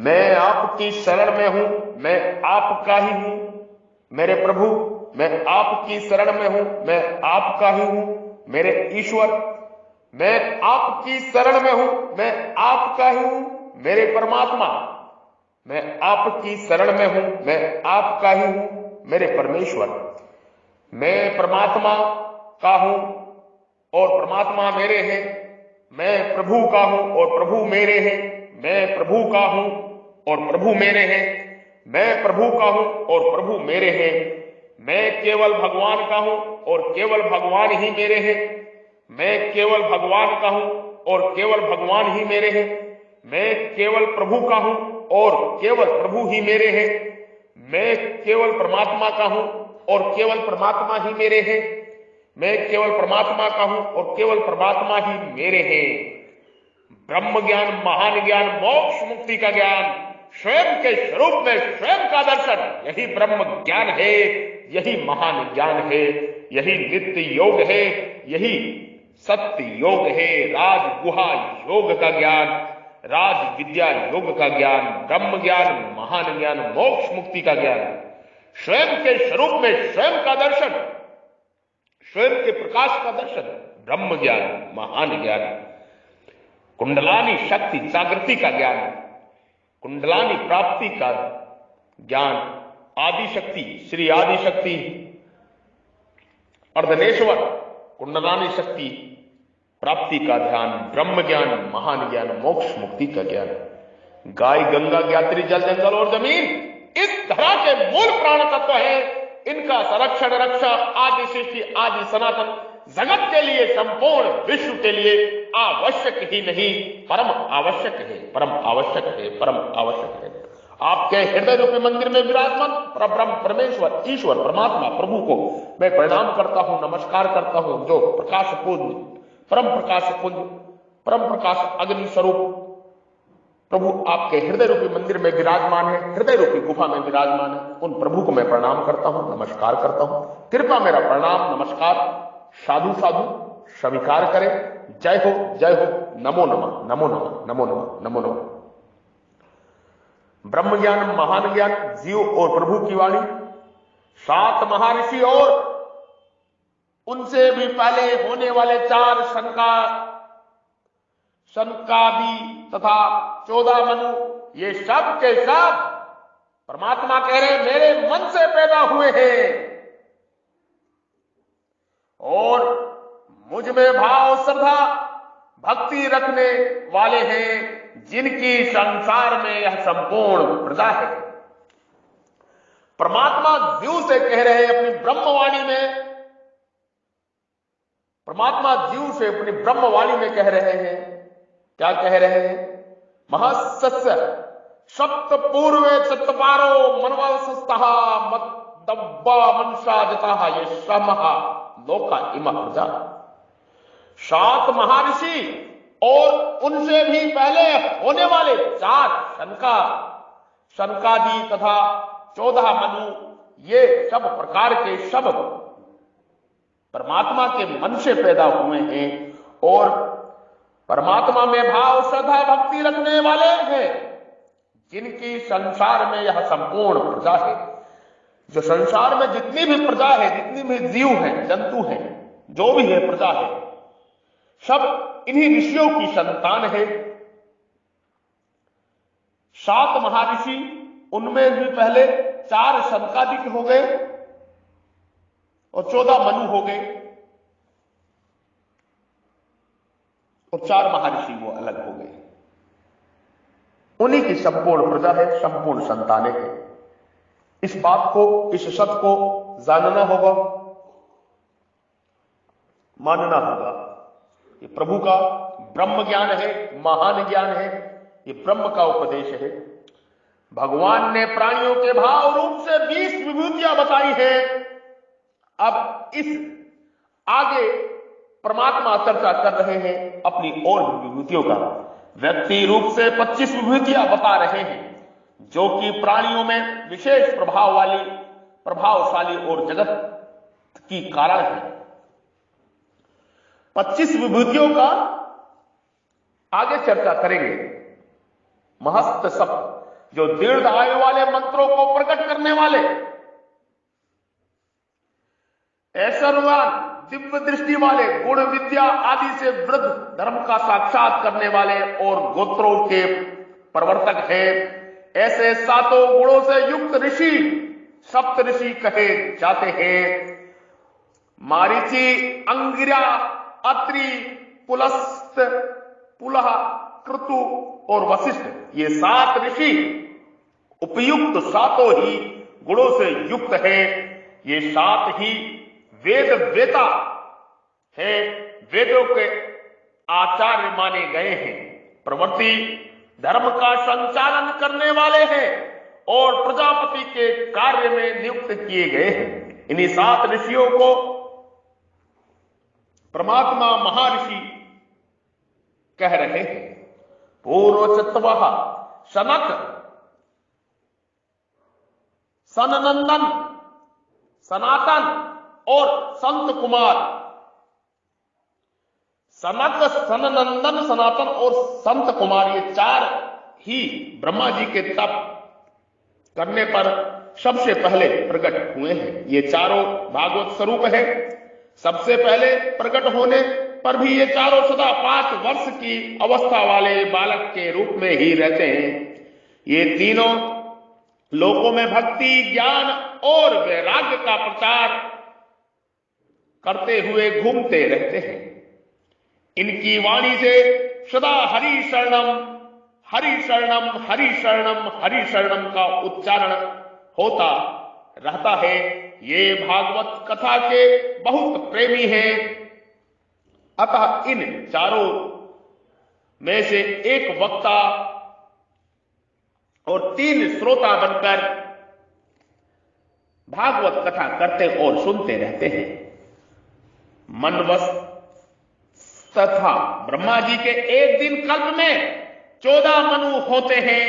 मैं आपकी शरण में हूं, मैं आपका ही हूं मेरे प्रभु। मैं आपकी शरण में हूं, मैं आपका ही हूं मेरे ईश्वर। मैं आपकी शरण में हूं, मैं आपका ही हूं मेरे परमात्मा। मैं आपकी शरण में हूं, मैं आपका ही हूं मेरे परमेश्वर। मैं परमात्मा का हूं और परमात्मा मेरे हैं। मैं प्रभु का हूं और प्रभु मेरे हैं। मैं प्रभु का हूं और प्रभु मेरे हैं। मैं प्रभु का हूं और प्रभु मेरे हैं। मैं केवल भगवान का हूं और केवल भगवान ही मेरे हैं। मैं केवल भगवान का हूं और केवल भगवान ही मेरे हैं। मैं केवल प्रभु का हूं और केवल प्रभु ही मेरे हैं। मैं केवल परमात्मा का हूं और केवल परमात्मा ही मेरे हैं। मैं केवल परमात्मा का हूं और केवल परमात्मा ही मेरे हैं। ब्रह्म ज्ञान, महान ज्ञान, मोक्ष मुक्ति का ज्ञान, स्वयं के स्वरूप में स्वयं का दर्शन, यही ब्रह्म ज्ञान है, यही महान ज्ञान है, यही नित्य योग है, यही सत्य योग है। राज गुहा योग का ज्ञान, राज विद्या योग का ज्ञान, ब्रह्म ज्ञान, महान ज्ञान, मोक्ष मुक्ति का ज्ञान, स्वयं के स्वरूप में स्वयं का दर्शन, स्वयं के प्रकाश का दर्शन, ब्रह्म ज्ञान, महान ज्ञान, कुंडलानी शक्ति जागृति का ज्ञान, कुंडलानी प्राप्ति का ज्ञान, आदि शक्ति, श्री आदि शक्ति, अर्धनेश्वर, कुंडलानी शक्ति प्राप्ति का ध्यान, ब्रह्म ज्ञान, महान ज्ञान, मोक्ष मुक्ति का ज्ञान। गाय, गंगा, ज्ञात्री, जल, जंगल और जमीन इस धरा के मूल प्राण तत्व है। इनका संरक्षण, रक्षा आदि सृष्टि, आदि सनातन जगत के लिए, संपूर्ण विश्व के लिए आवश्यक ही नहीं, परम आवश्यक है, परम आवश्यक है, परम आवश्यक है। आपके हृदय रूपी मंदिर में विराजमान परब्रह्म परमेश्वर ईश्वर परमात्मा प्रभु को मैं प्रणाम करता हूं, नमस्कार करता हूं, जो प्रकाश पुंज, परम प्रकाश पुंज, परम प्रकाश अग्नि स्वरूप प्रभु आपके हृदय रूपी मंदिर में विराजमान है, हृदय रूपी गुफा में विराजमान है। उन प्रभु को मैं प्रणाम करता हूं, नमस्कार करता हूं। कृपा मेरा प्रणाम, नमस्कार, साधु साधु स्वीकार करें। जय हो, जय हो, नमो नमः, नमो नमः, नमो नमः, नमो नमः। ब्रह्म ज्ञान, महान ज्ञान, जीव और प्रभु की वाणी, 7 महर्षि और उनसे भी पहले होने वाले 4 सनकादि तथा 14 मनु, ये सब के सब परमात्मा कह रहे मेरे मन से पैदा हुए हैं और मुझ में भाव, श्रद्धा, भक्ति रखने वाले हैं, जिनकी संसार में यह संपूर्ण प्रजा है। परमात्मा जीव से कह रहे हैं अपनी ब्रह्मवाणी में, परमात्मा जीव से अपनी ब्रह्मवाणी में कह रहे हैं, क्या कह रहे हैं? महसस्य सप्त पूर्वे चत्वारो मनवसस्तः मद्दब्बा मनसा जतः ये समः लोका इमा प्रजा। 7 महर्षि और उनसे भी पहले होने वाले 4 सनकादि तथा 14 मनु, ये सब प्रकार के सब परमात्मा के मन से पैदा हुए हैं और परमात्मा में भाव, श्रद्धा, भक्ति रखने वाले हैं, जिनकी संसार में यह संपूर्ण प्रजा है। जो संसार में जितनी भी प्रजा है, जितनी भी जीव हैं, जंतु हैं, जो भी है प्रजा है, सब इन्हीं ऋषियों की संतान है। 7 महर्षि, उनमें भी पहले 4 सनकादिक हो गए और 14 मनु हो गए और 4 महर्षि वो अलग हो गए। उन्हीं की संपूर्ण प्रजा है, संपूर्ण संतानें हैं। इस बात को, इस सत्य को जानना होगा, मानना होगा। ये प्रभु का ब्रह्म ज्ञान है, महान ज्ञान है, ये ब्रह्म का उपदेश है। भगवान ने प्राणियों के भाव रूप से 20 विभूतियां बताई हैं। अब इस आगे परमात्मा चर्चा कर रहे हैं अपनी और विभूतियों का। व्यक्ति रूप से 25 विभूतियां बता रहे हैं, जो कि प्राणियों में विशेष प्रभावशाली और जगत की कारण है। 25 विभूतियों का आगे चर्चा करेंगे। महस्त सप्त जो दीर्घ आयु वाले मंत्रों को प्रकट करने वाले, ऐश्वर्यवान, दिव्य दृष्टि वाले, गुण विद्या आदि से वृद्ध, धर्म का साक्षात करने वाले और गोत्रों के प्रवर्तक हैं। ऐसे सातों गुणों से युक्त ऋषि सप्त ऋषि कहे जाते हैं। मारीची, अंगिरा, अत्रि, पुलस्त, पुलह, क्रतु और वशिष्ठ, ये 7 ऋषि उपयुक्त सातों ही गुणों से युक्त हैं। ये 7 ही वेद वेता है, वेदों के आचार्य माने गए हैं, प्रवृत्ति धर्म का संचालन करने वाले हैं और प्रजापति के कार्य में नियुक्त किए गए हैं। इन्हीं 7 ऋषियों को परमात्मा महर्षि कह रहे हैं। पूर्वचत्वः सनक, सननंदन, सनातन और संत कुमार। सनक, सननंदन, सनातन और संत कुमार, ये 4 ही ब्रह्मा जी के तप करने पर सबसे पहले प्रकट हुए हैं। ये चारों भागवत स्वरूप है। सबसे पहले प्रकट होने पर भी ये चारों सदा 5 वर्ष की अवस्था वाले बालक के रूप में ही रहते हैं। ये तीनों लोकों में भक्ति, ज्ञान और वैराग्य का प्रचार करते हुए घूमते रहते हैं। इनकी वाणी से सदा हरि शरणम, हरि शरणम, हरि शरणम, हरि शरणम का उच्चारण होता रहता है। ये भागवत कथा के बहुत प्रेमी हैं। अतः इन चारों में से एक वक्ता और 3 श्रोता बनकर भागवत कथा करते और सुनते रहते हैं। मनवश तथा ब्रह्मा जी के एक दिन कल्प में 14 मनु होते हैं।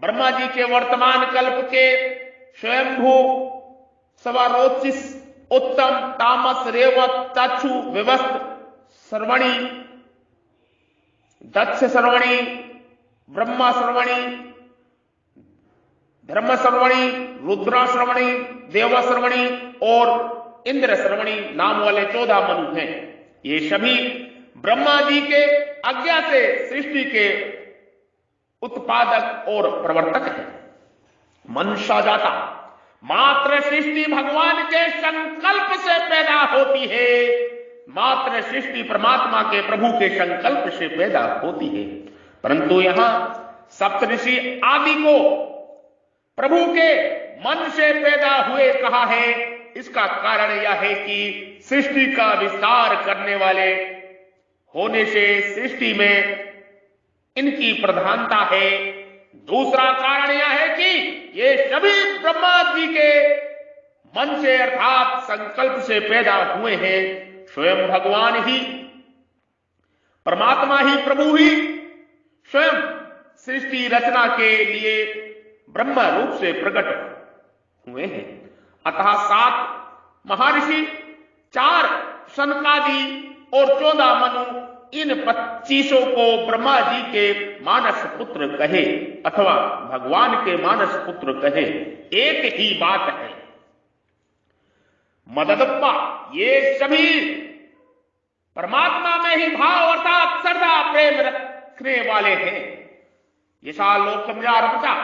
ब्रह्मा जी के वर्तमान कल्प के स्वयंभू, सवारोचिस, उत्तम, तामस, रेवत, चाक्षु, विवस्त, सर्वणी, दक्ष सर्वणी, ब्रह्मा सर्वणी, धर्म सर्वणी, रुद्रा सर्वणी, देवा सर्वणी और इंद्र सर्वणी नाम वाले 14 मनु हैं। ये सभी ब्रह्मा जी के आज्ञा से सृष्टि के उत्पादक और प्रवर्तक हैं। मनुष्य जाता मात्र सृष्टि भगवान के संकल्प से पैदा होती है। मात्र सृष्टि परमात्मा के प्रभु के संकल्प से पैदा होती है। परंतु यहां सप्तऋषि आदि को प्रभु के मन से पैदा हुए कहा है। इसका कारण यह है कि सृष्टि का विस्तार करने वाले होने से सृष्टि में इनकी प्रधानता है। दूसरा कारण यह है कि ये सभी ब्रह्मा जी के मन से अर्थात संकल्प से पैदा हुए हैं। स्वयं भगवान ही, परमात्मा ही, प्रभु ही स्वयं सृष्टि रचना के लिए ब्रह्म रूप से प्रकट हुए हैं। अतः 7 महर्षि, 4 सनकादि और 14 मनु, इन 25 को ब्रह्मा जी के मानस पुत्र कहे अथवा भगवान के मानस पुत्र कहे, एक ही बात है। मददप्पा, ये सभी परमात्मा में ही भाव अर्थात श्रद्धा प्रेम रखने वाले हैं। यशा लोक समझा रखा,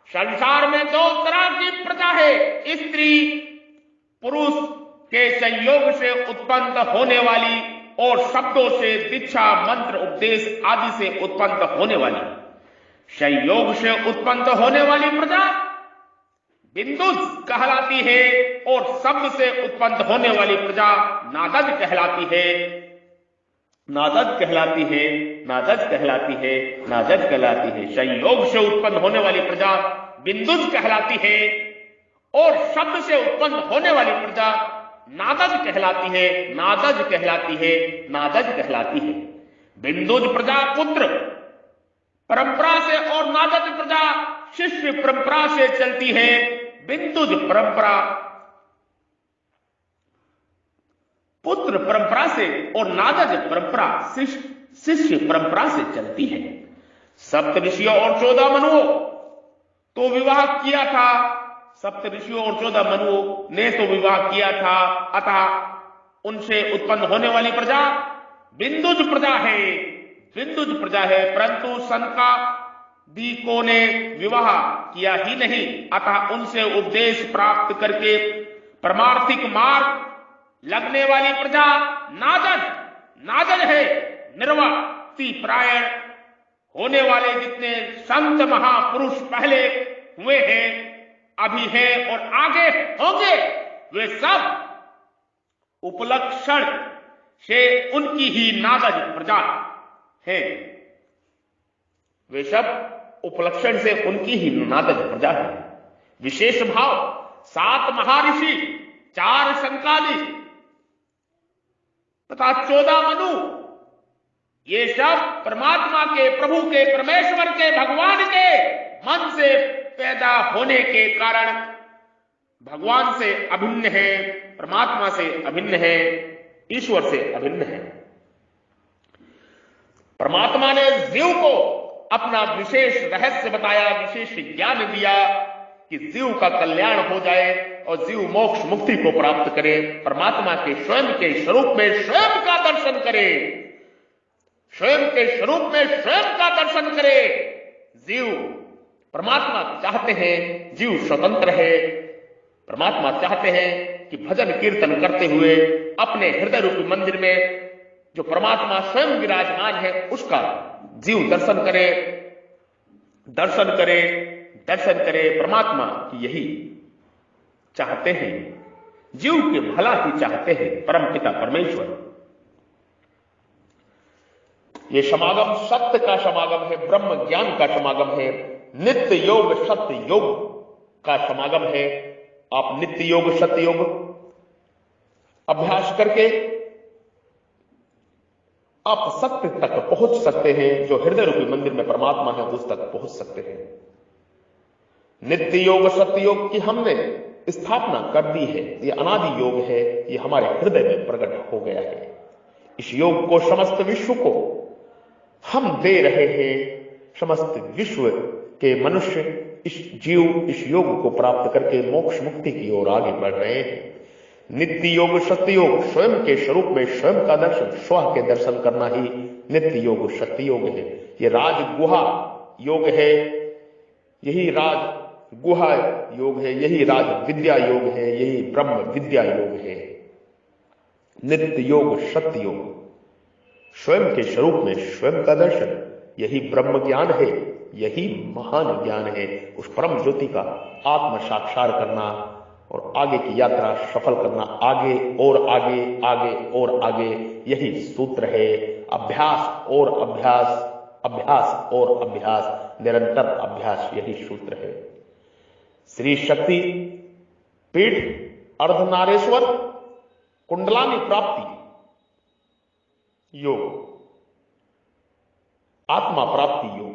संसार में 2 तरह की प्रजा है। स्त्री पुरुष के संयोग से उत्पन्न होने वाली और शब्दों से दीक्षा, मंत्र, उपदेश आदि से उत्पन्न होने वाली। संयोग से उत्पन्न होने वाली प्रजा बिंदुज कहलाती है और शब्द से उत्पन्न होने वाली प्रजा नादज कहलाती है। नादज कहलाती है, नादज कहलाती है, नादज कहलाती है। संयोग से उत्पन्न होने वाली प्रजा बिंदुज कहलाती है और शब्द से उत्पन्न होने वाली प्रजा नादज कहलाती है, नादज कहलाती है, नादज कहलाती है। बिंदुज प्रजा पुत्र परंपरा से और नादज प्रजा शिष्य परंपरा से चलती है। बिंदुज परंपरा पुत्र परंपरा से और नादज परंपरा शिष्य परंपरा से चलती है। सप्तऋषियों और 14 मनुओं तो विवाह किया था, सप्त ऋषियों और 14 मनुओं ने तो विवाह किया था, अतः उनसे उत्पन्न होने वाली प्रजा बिंदुज प्रजा है, बिंदुज प्रजा है। परंतु सनकादिकों ने विवाह किया ही नहीं, अतः उनसे उपदेश प्राप्त करके परमार्थिक मार्ग लगने वाली प्रजा नाजन है। निर्वक्ति प्रायण होने वाले जितने संत महापुरुष पहले हुए हैं, अभी हैं और आगे होंगे, वे सब उपलक्षण से उनकी ही नागज प्रजा है। वे सब उपलक्षण से उनकी ही नागज प्रजा है। विशेष भाव 7 महर्षि, 4 संकादि तथा 14 मनु, ये सब परमात्मा के, प्रभु के, परमेश्वर के, भगवान के मन से पैदा होने के कारण भगवान से अभिन्न है, परमात्मा से अभिन्न है, ईश्वर से अभिन्न है। परमात्मा ने जीव को अपना विशेष रहस्य बताया, विशेष ज्ञान दिया कि जीव का कल्याण हो जाए और जीव मोक्ष मुक्ति को प्राप्त करे, परमात्मा के स्वयं के स्वरूप में स्वयं का दर्शन करे, स्वयं के स्वरूप में स्वयं का दर्शन करे। जीव परमात्मा चाहते हैं जीव स्वतंत्र है, परमात्मा चाहते हैं कि भजन कीर्तन करते हुए अपने हृदय रूपी मंदिर में जो परमात्मा स्वयं विराजमान है उसका जीव दर्शन करे, दर्शन करे, दर्शन करे। परमात्मा की यही चाहते हैं, जीव के भला ही चाहते हैं परमपिता परमेश्वर। ये समागम सत्य का समागम है, ब्रह्म ज्ञान का समागम है, नित्य योग सत्य योग का समागम है। आप नित्य योग सत्य योग अभ्यास करके आप सत्य तक पहुंच सकते हैं, जो हृदय रूपी मंदिर में परमात्मा है उस तक पहुंच सकते हैं। नित्य योग सत्य योग की हमने स्थापना कर दी है, ये अनादि योग है, ये हमारे हृदय में प्रकट हो गया है। इस योग को समस्त विश्व को हम दे रहे हैं। समस्त विश्व के मनुष्य इस जीव इस योग को प्राप्त करके मोक्ष मुक्ति की ओर आगे बढ़ रहे हैं। नित्य योग सत्य योग, स्वयं के स्वरूप में स्वयं का दर्शन, स्व के दर्शन करना ही नित्य योग सत्य योग है। ये राज गुहा योग है, यही राज गुहा योग है, यही राज विद्या योग है, यही ब्रह्म विद्या योग है। नित्य योग सत्य योग, स्वयं के स्वरूप में स्वयं का दर्शन, यही ब्रह्म ज्ञान है, यही महान ज्ञान है। उस परम ज्योति का आत्म साक्षात करना और आगे की यात्रा सफल करना, आगे और आगे, आगे और आगे, यही सूत्र है। अभ्यास और अभ्यास, अभ्यास और अभ्यास, निरंतर अभ्यास, यही सूत्र है। श्री शक्ति पीठ अर्धनारेश्वर कुंडलानी प्राप्ति योग, आत्मा प्राप्ति योग,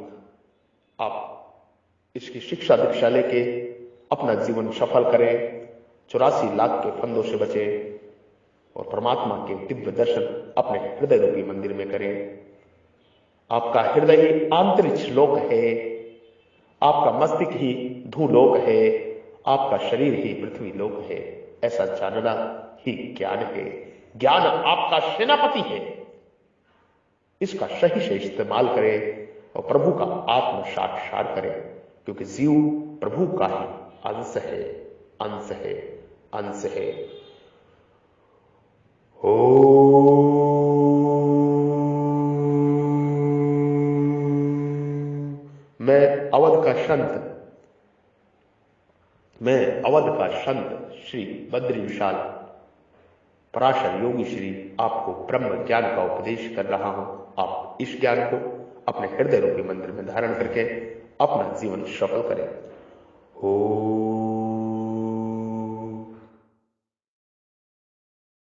आप इसकी शिक्षा दीक्षा लेके अपना जीवन सफल करें, 84 लाख के फंदों से बचें और परमात्मा के दिव्य दर्शन अपने हृदय रूपी मंदिर में करें। आपका हृदय ही आंतरिक लोक है, आपका मस्तिष्क ही धूलोक है, आपका शरीर ही पृथ्वी लोक है। ऐसा जानना ही ज्ञान है। ज्ञान आपका सेनापति है, इसका सही से इस्तेमाल करें और प्रभु का आत्म साक्षात करें, क्योंकि जीव प्रभु का ही अंश है, अंश है, अंश है। मैं अवध का संत श्री बद्री विशाल पराशर योगी श्री आपको ब्रह्म ज्ञान का उपदेश कर रहा हूं। आप इस ज्ञान को अपने हृदय रूपी मंदिर में धारण करके अपना जीवन सफल करें।